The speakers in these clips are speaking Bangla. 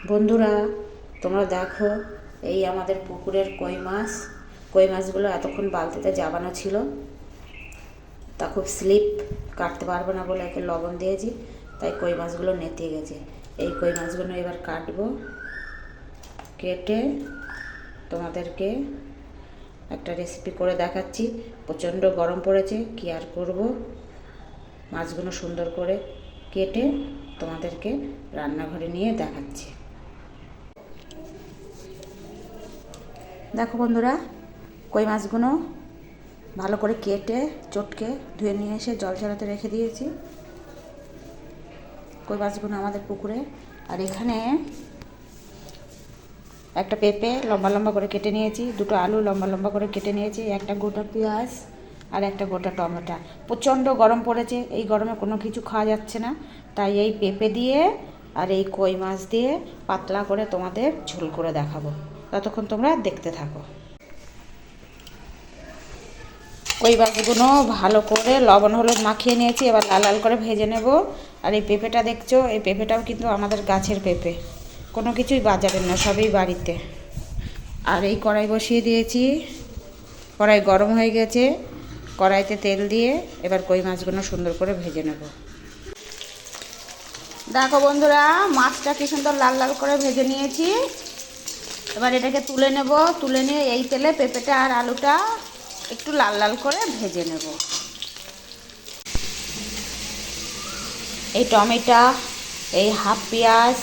বন্ধুরা, তোমরা দেখো, এই আমাদের পুকুরের কই মাছগুলো এতক্ষণ বালতিতে জাবানো ছিল। তা খুব স্লিপ, কাটতে পারবো না বলে একে লবণ দিয়েছি, তাই কই মাছগুলো নেতিয়ে গেছে। এই কই মাছগুলো এবার কাটবো, কেটে তোমাদেরকে একটা রেসিপি করে দেখাচ্ছি। প্রচণ্ড গরম পড়েছে, কি আর করবো। মাছগুলো সুন্দর করে কেটে তোমাদেরকে রান্নাঘরে নিয়ে দেখাচ্ছি। দেখো বন্ধুরা, কই মাছগুলো ভালো করে কেটে চটকে ধুয়ে নিয়ে এসে জল ঝরাতে রেখে দিয়েছি। কই মাছগুলো আমাদের পুকুরে। আর এখানে একটা পেঁপে লম্বা লম্বা করে কেটে নিয়েছি, দুটো আলু লম্বা লম্বা করে কেটে নিয়েছি, একটা গোটা পেঁয়াজ আর একটা গোটা টমেটো। প্রচণ্ড গরম পড়েছে, এই গরমে কোনো কিছু খাওয়া যাচ্ছে না, তাই এই পেঁপে দিয়ে আর এই কই মাছ দিয়ে পাতলা করে তোমাদের ঝোল করে দেখাবো। ততক্ষণ তোমরা দেখতে থাকো। কই মাছগুলো ভালো করে লবণ হলুদ মাখিয়ে নিয়েছি, এবার লাল লাল করে ভেজে নেব। আর এই পেঁপেটা দেখছো, এই পেঁপেটাও কিন্তু আমাদের গাছের পেঁপে, কোনো কিছুই বাজারের না, সবই বাড়িতে। আর এই কড়াই বসিয়ে দিয়েছি, কড়াই গরম হয়ে গেছে, কড়াইতে তেল দিয়ে এবার কই মাছগুলো সুন্দর করে ভেজে নেব। দেখো বন্ধুরা, মাছটা কি সুন্দর লাল লাল করে ভেজে নিয়েছি। এবার এটাকে তুলে নেব, তুলে নিয়ে এই তেলে পেঁপেটা আর আলুটা একটু লাল লাল করে ভেজে নেব। এই টমেটো, এই হাফ পেঁয়াজ,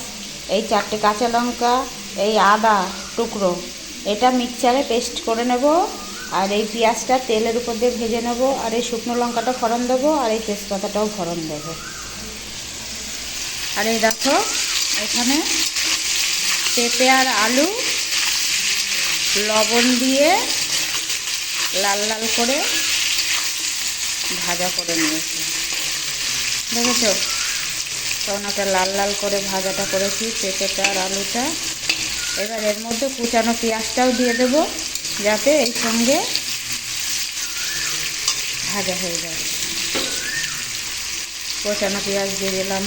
এই 4টে কাঁচা লঙ্কা, এই আদা টুকরো, এটা মিক্সচারে পেস্ট করে নেব। আর এই পেঁয়াজটা তেলের উপর দিয়ে ভেজে নেব। আর এই শুকনো লঙ্কাটা ফোড়ন দেবো, আর এই তেজপাতাটাও ফোড়ন দেবো। আর এই দেখো, এখানে পেঁপে আর আলু লবণ দিয়ে লাল লাল করে ভাজা করে নিয়েছি, দেখেছো? টমেটোটা লাল লাল করে ভাজাটা করেছি, পেঁপেটা আর আলুটা। এবার এর মধ্যে কুচানো পেঁয়াজটাও দিয়ে দেবো, যাতে এই সঙ্গে ভাজা হয়ে যায়। কুচানো পেঁয়াজ দিয়ে দিলাম,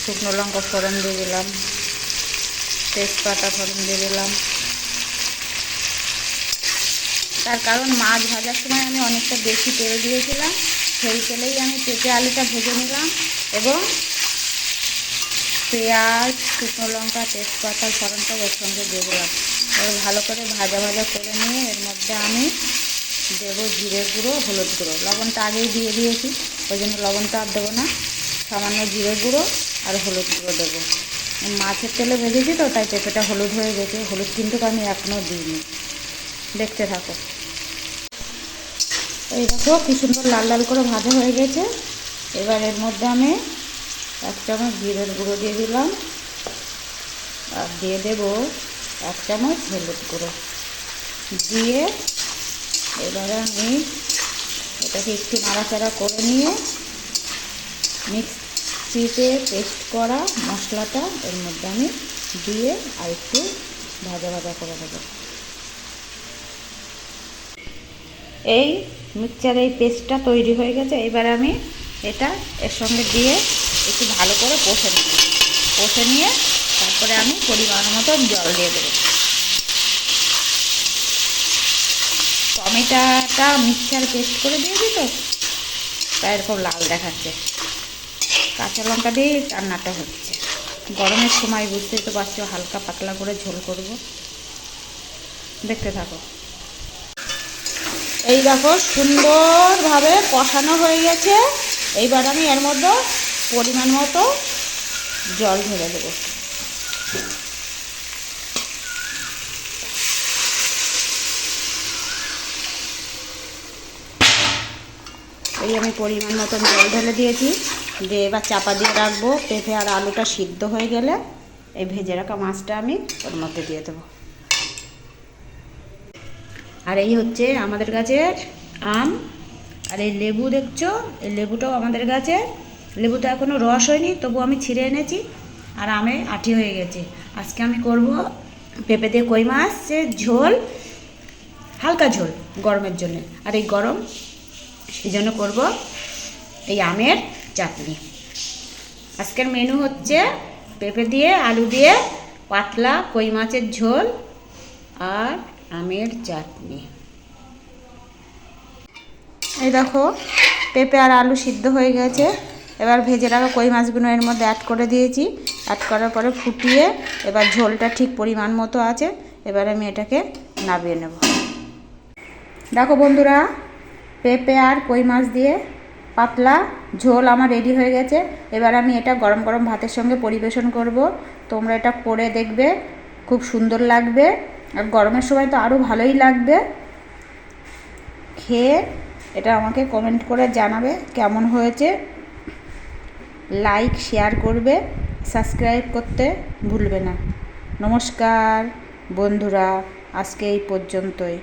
শুকনো লঙ্কা ফোড়ন দিয়ে দিলাম, তেজপাতা ফোড়ন দিয়ে দিলাম। তার কারণ মাছ ভাজার সময় আমি অনেকটা বেশি তেল দিয়েছিলাম, সেই তেলেই আমি পেঁপে আলুটা ভেজে নিলাম এবং পেঁয়াজ শুকনো লঙ্কা তেজপাতা ফোড়নটা ওর সঙ্গে দিয়ে দিলাম। এবার ভালো করে ভাজা ভাজা করে নিয়ে এর মধ্যে আমি দেবো জিরে গুঁড়ো, হলুদ গুঁড়ো। লবণটা আগেই দিয়ে দিয়েছি, ওই জন্য লবণটা আর দেবো না, সামান্য জিরে গুঁড়ো আর হলুদ গুঁড়ো দেবো। মাছের তেলে ভেজেছি তো, তাই পেঁপেটা হলুদ হয়ে গেছে। হলুদ কিন্তু আমি এখনও দিইনি, দেখতে থাকো। এই দেখো কি সুন্দর লাল লাল করে ভাজা হয়ে গেছে। এবার এর মধ্যে আমি 1 চামচ জিরের গুঁড়ো দিয়ে দিলাম, আর দিয়ে দেবো 1 চামচ হলুদ গুঁড়ো দিয়ে এবারে আমি এটাকে একটু নাড়াচাড়া করে নিয়ে মিক্সিতে পেস্ট করা মশলাটা এর মধ্যে আমি দিয়ে আর একটু ভাজা ভাজা করে দেবো। এই মিক্সচার এই পেস্টটা তৈরি হয়ে গেছে। এবার আমি এটা এর সঙ্গে দিয়ে একটু ভালো করে কষে নিয়ে তারপরে আমি পরিমাণ মতন জল দিয়ে দেবো। টমেটোটা মিক্সচার পেস্ট করে দিয়েছি তো, তাই এরকম লাল দেখাচ্ছে। কাঁচা লঙ্কা দিয়ে রান্নাটা হচ্ছে। গরমের সময় বুঝতেই তো পারছো, হালকা পাতলা করে ঝোল করব, দেখতে থাকো। এই দেখো সুন্দরভাবে কষানো হয়ে গেছে। এইবার আমি এর মধ্যে পরিমাণ মতো জল ঢেলে দেবো। এই আমি পরিমাণ মতন জল ঢেলে দিয়েছি, দিয়ে এবার চাপা দিয়ে রাখবো। পেঁপে আর আলুটা সিদ্ধ হয়ে গেলে এই ভেজে রাখা মাছটা আমি ওর মধ্যে দিয়ে দেবো। আর এই হচ্ছে আমাদের গাছের আম। আর এই লেবু দেখছো, এই লেবুটাও আমাদের গাছে। লেবুটা এখনও রস হয়নি, তবু আমি ছিঁড়ে এনেছি, আর আমে আঁটি হয়ে গেছে। আজকে আমি করব পেঁপে দিয়ে কই মাছের ঝোল, হালকা ঝোল গরমের জন্য। আর এই গরম, এই জন্য করবো এই আমের চাটনি। আজকের মেনু হচ্ছে পেঁপে দিয়ে আলু দিয়ে পাতলা কই মাছের ঝোল আর আমের চাটনি। এই দেখো পেঁপে আর আলু সিদ্ধ হয়ে গেছে। এবার ভেজে রাখা কই মাছগুলো এর মধ্যে অ্যাড করে দিয়েছি। অ্যাড করার পরে ফুটিয়ে এবার ঝোলটা ঠিক পরিমাণ মতো আছে। এবার আমি এটাকে নামিয়ে নেব। দেখো বন্ধুরা, পেঁপে আর কই মাছ দিয়ে পাতলা ঝোল আমার রেডি হয়ে গেছে। এবার আমি এটা গরম গরম ভাতের সঙ্গে পরিবেশন করব। তোমরা এটা করে দেখবে, খুব সুন্দর লাগবে। আর গরমের সময় তো আরও ভালোই লাগবে। খেয়ে এটা আমাকে কমেন্ট করে জানাবে কেমন হয়েছে। লাইক শেয়ার করবে, সাবস্ক্রাইব করতে ভুলবে না। নমস্কার বন্ধুরা, আজকে এই পর্যন্তই।